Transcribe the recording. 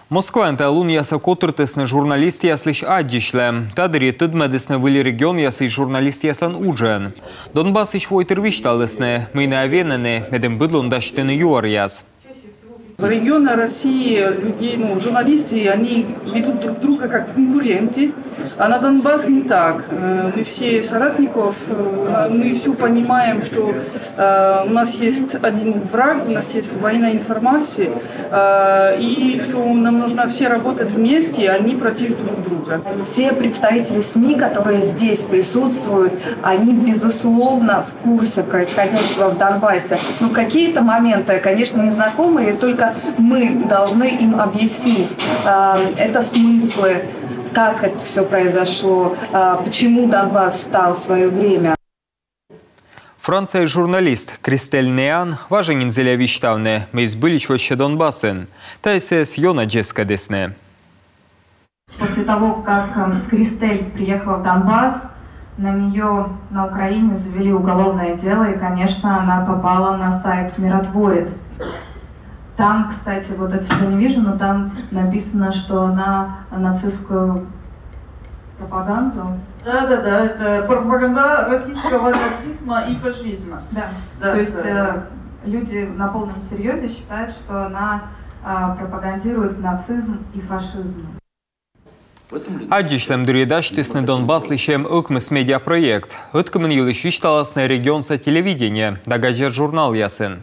Москва анталун яса котыртысны журналист яслыш аддишлем. Тадыри тыдмедысны выли регион ясыш журналист яслан уджен. Донбасс иш войтырвиш талысны, мыйна авенаны, медем быдлун даштыны юар яс. Регионы России, людей, журналисты, они ведут друг друга как конкуренты, а на Донбасс не так. Мы все соратников, мы все понимаем, что у нас есть один враг, у нас есть военная информация, и что нам нужно все работать вместе, а не против друг друга. Все представители СМИ, которые здесь присутствуют, они, безусловно, в курсе происходящего в Донбассе. Но какие-то моменты, конечно, незнакомые, только мы должны им объяснить. Это смыслы, как это все произошло, почему Донбасс встал в свое время. Франция журналист Кристель Неан важен зелявиштавне, мы избылич вообще Донбассен. Тайсес Йона Джеска Десне. После того, как Кристель приехала в Донбасс, на нее на Украине завели уголовное дело, и, конечно, она попала на сайт «Миротворец». Там, кстати, вот отсюда не вижу, но там написано, что она нацистскую пропаганду. Да, это пропаганда российского нацизма и фашизма. Да. То есть люди на полном серьезе считают, что она пропагандирует нацизм и фашизм. Аддишлем дурьедаштысны Донбасс лишем ылкмыс медиапроект. Ыткамын йылыш ишталасны регионса телевидение, дагажер журнал ясын.